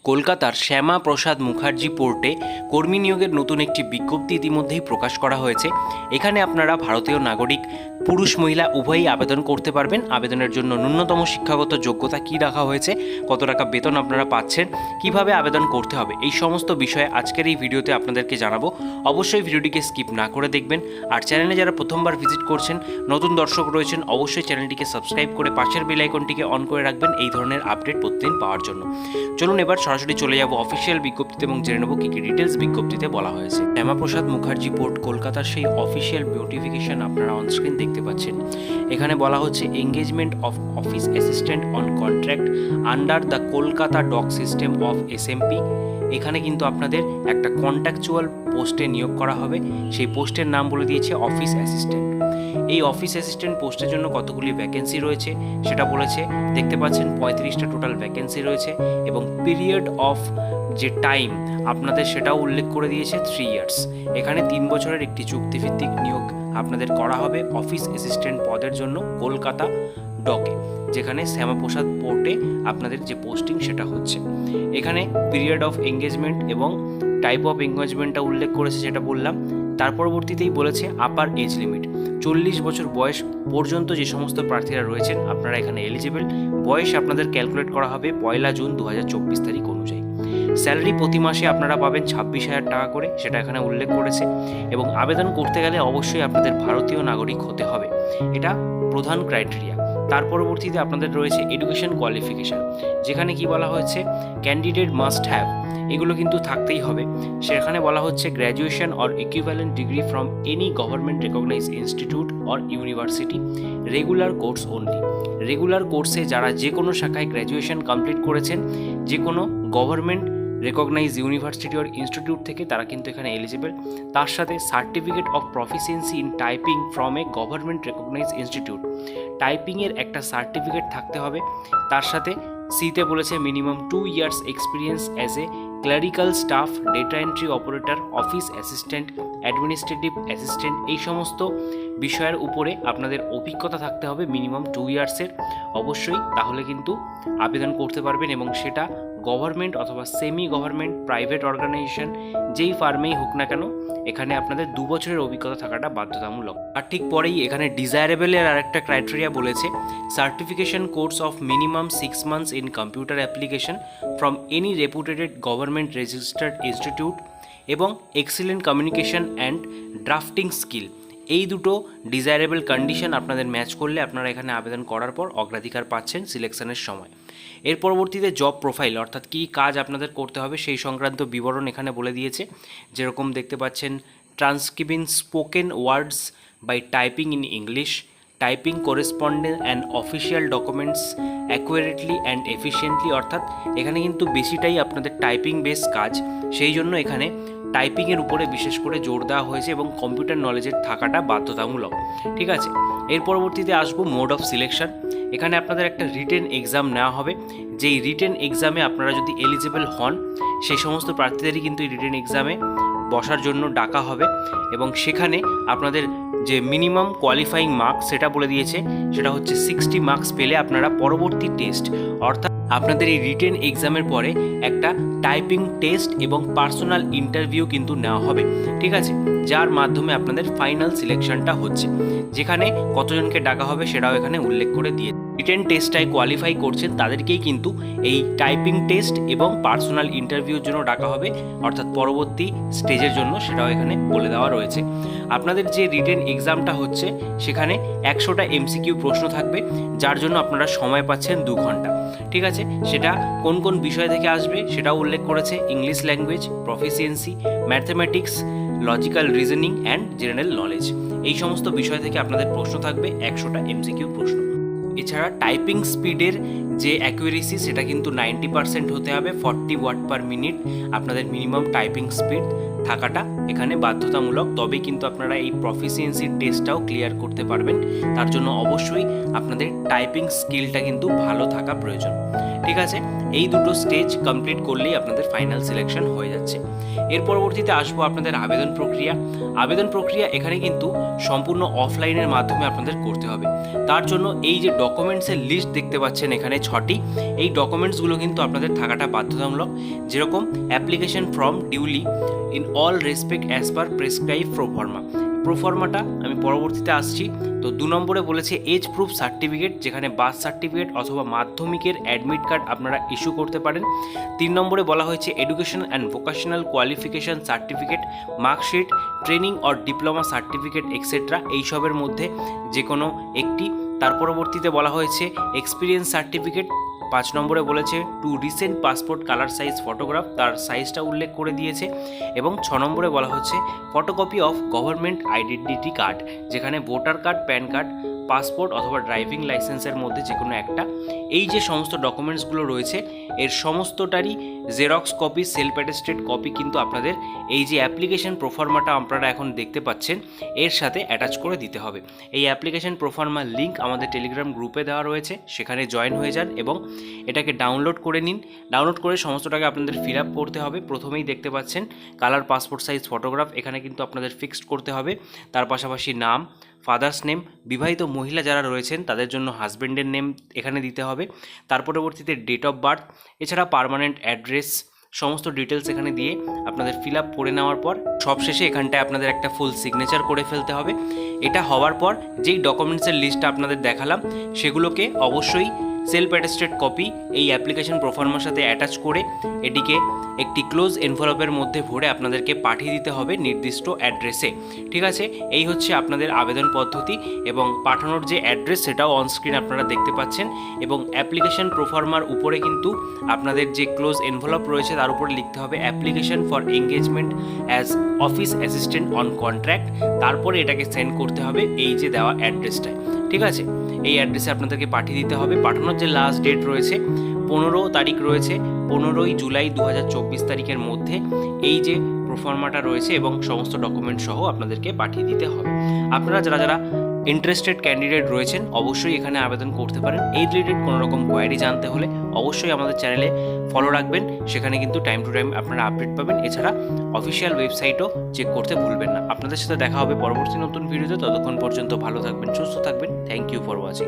কলকাতার শ্যামা প্রসাদ মুখার্জি পোর্টে কর্মী নিয়োগের নতুন একটি বিজ্ঞপ্তি ইতিমধ্যেই প্রকাশ করা হয়েছে। এখানে আপনারা ভারতীয় নাগরিক পুরুষ মহিলা উভয়ই আবেদন করতে পারবেন। আবেদনের জন্য ন্যূনতম শিক্ষাগত যোগ্যতা কী রাখা হয়েছে, কত টাকা বেতন আপনারা পাচ্ছেন, কিভাবে আবেদন করতে হবে, এই সমস্ত বিষয়ে আজকের এই ভিডিওতে আপনাদেরকে জানাবো। অবশ্যই ভিডিওটিকে স্কিপ না করে দেখবেন। আর চ্যানেলে যারা প্রথমবার ভিজিট করছেন, নতুন দর্শক রয়েছেন, অবশ্যই চ্যানেলটিকে সাবস্ক্রাইব করে পাশের বেল আইকনটিকে অন করে রাখবেন এই ধরনের আপডেট প্রতিদিন পাওয়ার জন্য। চলুন এবার সরাসরি চলে যাব অফিসিয়াল বিজ্ঞপ্তিতে এবং জেনে নেব কী কী ডিটেলস বিজ্ঞপ্তিতে বলা হয়েছে। শ্যামাপ্রসাদ মুখার্জি পোর্ট কলকাতার সেই অফিসিয়াল নোটিফিকেশন আপনারা অনস্ক্রিন দেখতে পাচ্ছেন। এখানে বলা হচ্ছে engagement of office assistant on contract under the Kolkata dock system of SMP. এখানে কিন্তু আপনাদের একটা কন্ট্রাকচুয়াল পোস্টে নিয়োগ করা হবে। সেই পোস্টের নাম বলে দিয়েছে অফিস অ্যাসিস্ট্যান্ট। এই অফিস অ্যাসিস্ট্যান্ট পোস্টের জন্য কতগুলি ভ্যাকেন্সি রয়েছে সেটা বলেছে, দেখতে পাচ্ছেন 35টা টোটাল ভ্যাকেন্সি রয়েছে এবং পিরিয়ড অফ যে টাইম আপনাদের সেটাও উল্লেখ করে দিয়েছে 3 ইয়ার্স। এখানে 3 বছরের একটি চুক্তিভিত্তিক নিয়োগ আপনাদের করা হবে অফিস অ্যাসিস্ট্যান্ট পদের জন্য কলকাতা ডকে, যেখানে শ্যামাপ্রসাদ পোর্টে আপনাদের যে পোস্টিং সেটা হচ্ছে। এখানে পিরিয়ড অফ এঙ্গেজমেন্ট এবং টাইপ অফ এঙ্গেজমেন্টটা উল্লেখ করেছে, যেটা বললাম। তার পরবর্তীতেই বলেছে আপার এজ লিমিট 40 বছর বয়স পর্যন্ত যে সমস্ত প্রার্থীরা রয়েছেন আপনারা এখানে এলিজিবল। বয়স আপনাদের ক্যালকুলেট করা হবে 1 জুন 2024 তারিখ অনুযায়ী। স্যালারি প্রতি মাসে আপনারা পাবেন 26,000 টাকা করে, সেটা এখানে উল্লেখ করেছে। এবং আবেদন করতে গেলে অবশ্যই আপনাদের ভারতীয় নাগরিক হতে হবে, এটা প্রধান ক্রাইটেরিয়া। তার পরবর্তীতে আপনাদের রয়েছে এডুকেশন কোয়ালিফিকেশান, যেখানে কি বলা হয়েছে ক্যান্ডিডেট মাস্ট হ্যাভ, এগুলো কিন্তু থাকতেই হবে। সেখানে বলা হচ্ছে graduation or equivalent degree from any government recognise institute or university, regular course only. Regular কোর্সে যারা যে কোনো শাখায় গ্র্যাজুয়েশন কমপ্লিট করেছেন যে কোনো government recognise university or institute থেকে, তারা কিন্তু এখানে এলিজিবল। তার সাথে certificate of proficiency in typing from a government recognise institute, টাইপিংয়ের একটা সার্টিফিকেট থাকতে হবে। তার সাথে সিতে বলেছে minimum 2 years experience as a clerical staff, data entry operator, office assistant, administrative assistant, এই সমস্ত বিষয়ের উপরে আপনাদের অভিজ্ঞতা থাকতে হবে মিনিমাম 2 ইয়ার্সের অবশ্যই। তাহলে কিন্তু আবেদন করতে পারবেন এবং সেটা গভর্নমেন্ট অথবা সেমি গভর্নমেন্ট প্রাইভেট অর্গানাইজেশন যেই ফার্মেই হোক না কেন, এখানে আপনাদের 2 বছরের অভিজ্ঞতা থাকাটা বাধ্যতামূলক। আর ঠিক পরেই এখানে ডিজায়ারেবলের আরেকটা ক্রাইটেরিয়া বলেছে certification course of minimum 6 months in computer application from any reputed government registered institute এবং excellent communication and drafting skill. এই দুটো ডিজায়ারেবল কন্ডিশন আপনাদের ম্যাচ করলে আপনারা এখানে আবেদন করার পর অগ্রাধিকার পাচ্ছেন সিলেকশনের সময়। এর পরবর্তীতে জব প্রোফাইল অর্থাৎ কী কাজ আপনাদের করতে হবে সেই সংক্রান্ত বিবরণ এখানে বলে দিয়েছে। যেরকম দেখতে পাচ্ছেন transcribing spoken words by typing in English, typing correspondence and official documents accurately and efficiently, অর্থাৎ এখানে কিন্তু বেশিটাই আপনাদের টাইপিং বেস কাজ, সেই জন্য এখানে টাইপিংয়ের উপরে বিশেষ করে জোর দেওয়া হয়েছে এবং কম্পিউটার নলেজের থাকাটা বাধ্যতামূলক। ঠিক আছে, এর পরবর্তীতে আসবো মোড অফ সিলেকশন। এখানে আপনাদের একটা রিটেন এক্সাম নেওয়া হবে, যেই রিটেন এক্সামে আপনারা যদি এলিজিবল হন সেই সমস্ত প্রার্থীদেরই কিন্তু এই রিটেন এক্সামে বসার জন্য ডাকা হবে এবং সেখানে আপনাদের যে মিনিমাম কোয়ালিফাইং মার্কস সেটা বলে দিয়েছে, সেটা হচ্ছে 60 মার্কস পেলে আপনারা পরবর্তী টেস্ট অর্থাৎ আপনাদের এই রিটেন এক্সামের পরে একটা টাইপিং টেস্ট এবং পার্সোনাল ইন্টারভিউ কিন্তু নেওয়া হবে। ঠিক আছে, যার মাধ্যমে আপনাদের ফাইনাল সিলেকশনটা হচ্ছে। যেখানে কতজনকে ডাকা হবে সেটাও এখানে উল্লেখ করে দিয়ে রিটেন টেস্টটায় কোয়ালিফাই করছেন তাদেরকেই কিন্তু এই টাইপিং টেস্ট এবং পার্সোনাল ইন্টারভিউর জন্য ডাকা হবে, অর্থাৎ পরবর্তী স্টেজের জন্য, সেটাও এখানে বলে দেওয়া রয়েছে। আপনাদের যে রিটেন এক্সামটা হচ্ছে সেখানে 100টা এমসিকিউ প্রশ্ন থাকবে, যার জন্য আপনারা সময় পাচ্ছেন 2 ঘন্টা। ঠিক আছে, সেটা কোন কোন বিষয় থেকে আসবে সেটাও উল্লেখ করেছে, English language, proficiency, mathematics, logical reasoning and general knowledge, এই সমস্ত বিষয় থেকে আপনাদের প্রশ্ন থাকবে 100টা এমসিকিউ প্রশ্ন। এছাড়া টাইপিং স্পিডের যে অ্যাকুরেসি সেটা কিন্তু 90% হতে হবে, 40 ওয়ার্ড পার মিনিট আপনাদের মিনিমাম টাইপিং স্পিড থাকাটা এখানে বাধ্যতামূলক, তবেই কিন্তু আপনারা এই প্রফিসিয়েন্সির টেস্টটাও ক্লিয়ার করতে পারবেন। তার জন্য অবশ্যই আপনাদের টাইপিং স্কিলটা কিন্তু ভালো থাকা প্রয়োজন। ঠিক আছে, এই দুটো স্টেজ কমপ্লিট করলেই আপনাদের ফাইনাল সিলেকশন হয়ে যাচ্ছে। এর পরবর্তীতে আসবো আপনাদের আবেদন প্রক্রিয়া। আবেদন প্রক্রিয়া এখানে কিন্তু সম্পূর্ণ অফলাইনের মাধ্যমে আপনাদের করতে হবে। তার জন্য এই যে ডকুমেন্টসের লিস্ট দেখতে পাচ্ছেন এখানে 6টি, এই ডকুমেন্টসগুলো কিন্তু আপনাদের থাকাটা বাধ্যতামূলক। যেরকম application form duly in all respect as per prescribe proforma. প্রোফর্মাটা আমি পরবর্তীতে আসছি। তো 2 নম্বরে বলেছে এজ প্রুফ সার্টিফিকেট, যেখানে বার্থ সার্টিফিকেট অথবা মাধ্যমিকের অ্যাডমিট কার্ড আপনারা ইস্যু করতে পারেন। 3 নম্বরে বলা হয়েছে education and vocational qualification certificate, marksheet, training or diploma certificate etcetera, এইসবের মধ্যে যে কোনো একটি। তার পরবর্তীতে বলা হয়েছে এক্সপিরিয়েন্স সার্টিফিকেট। 5 নম্বরে বলেছে two recent passport colour size photograph, তার সাইজটা উল্লেখ করে দিয়েছে। এবং 6 নম্বরে বলা হচ্ছে photocopy of government identity card, যেখানে voter card, PAN card, passport অথবা ড্রাইভিং লাইসেন্সের মধ্যে যে কোনো একটা। এই যে সমস্ত ডকুমেন্টসগুলো রয়েছে এর সমস্তটারই xerox copy, self attested copy কিন্তু আপনাদের এই যে অ্যাপ্লিকেশন প্রোফর্মাটা আপনারা এখন দেখতে পাচ্ছেন এর সাথে অ্যাটাচ করে দিতে হবে। এই অ্যাপ্লিকেশন প্রোফর্মার লিঙ্ক আমাদের টেলিগ্রাম গ্রুপে দেওয়া রয়েছে, সেখানে জয়েন হয়ে যান এবং এটাকে ডাউনলোড করে নিন। ডাউনলোড করে সমস্তটাকে আপনাদের ফিল আপ করতে হবে। প্রথমেই দেখতে পাচ্ছেন কালার পাসপোর্ট সাইজ ফটোগ্রাফ, এখানে কিন্তু আপনাদের ফিক্সড করতে হবে। তার পাশাপাশি নাম, ফাদার্স নেম, বিবাহিত মহিলা যারা রয়েছেন তাদের জন্য হাজব্যান্ডের নেম এখানে দিতে হবে। তার পরবর্তীতে ডেট অফ বার্থ, এছাড়া পার্মানেন্ট অ্যাড্রেস, সমস্ত ডিটেলস এখানে দিয়ে আপনাদের ফিল আপ করে নেওয়ার পর সবশেষে এখানটায় আপনাদের একটা ফুল সিগনেচার করে ফেলতে হবে। এটা হওয়ার পর যেই ডকুমেন্টসের লিস্টটা আপনাদের দেখালাম সেগুলোকে অবশ্যই সেলফ অ্যাটেস্টেড কপি এই অ্যাপ্লিকেশন প্রোফর্মার সাথে অ্যাটাচ করে এটিকে একটি ক্লোজ এনভেলপের মধ্যে ভরে আপনাদেরকে পাঠিয়ে দিতে হবে নির্দিষ্ট অ্যাড্রেসে। ঠিক আছে, এই হচ্ছে আপনাদের আবেদন পদ্ধতি এবং পাঠানোর যে অ্যাড্রেস সেটাও অনস্ক্রিন আপনারা দেখতে পাচ্ছেন। এবং অ্যাপ্লিকেশন প্রোফর্মার উপরে কিন্তু আপনাদের যে ক্লোজ এনভেলপ রয়েছে তার উপরে লিখতে হবে application for engagement as office assistant on contract. তারপরে এটাকে সেন্ড করতে হবে এই যে দেওয়া অ্যাড্রেসটায়। ঠিক আছে, এই অ্যাড্রেসে আপনাদেরকে পাঠিয়ে দিতে হবে। পাঠানোর যে লাস্ট ডেট রয়েছে 15 তারিখ রয়েছে, 15ই জুলাই 2024 তারিখের মধ্যে এই যে প্রোফর্মাটা রয়েছে এবং সমস্ত ডকুমেন্ট সহ আপনাদেরকে পাঠিয়ে দিতে হবে। আপনারা যারা যারা ইন্টারেস্টেড ক্যান্ডিডেট রয়েছেন অবশ্যই এখানে আবেদন করতে পারেন। এই রিলেটেড কোনো রকম কোয়ারি জানতে হলে অবশ্যই আমাদের চ্যানেলে ফলো রাখবেন, সেখানে কিন্তু টাইম টু টাইম আপনারা আপডেট পাবেন। এছাড়া অফিসিয়াল ওয়েবসাইটও চেক করতে ভুলবেন না। আপনাদের সাথে দেখা হবে পরবর্তী নতুন ভিডিওতে। ততক্ষণ পর্যন্ত ভালো থাকবেন, সুস্থ থাকবেন। Thank you for watching.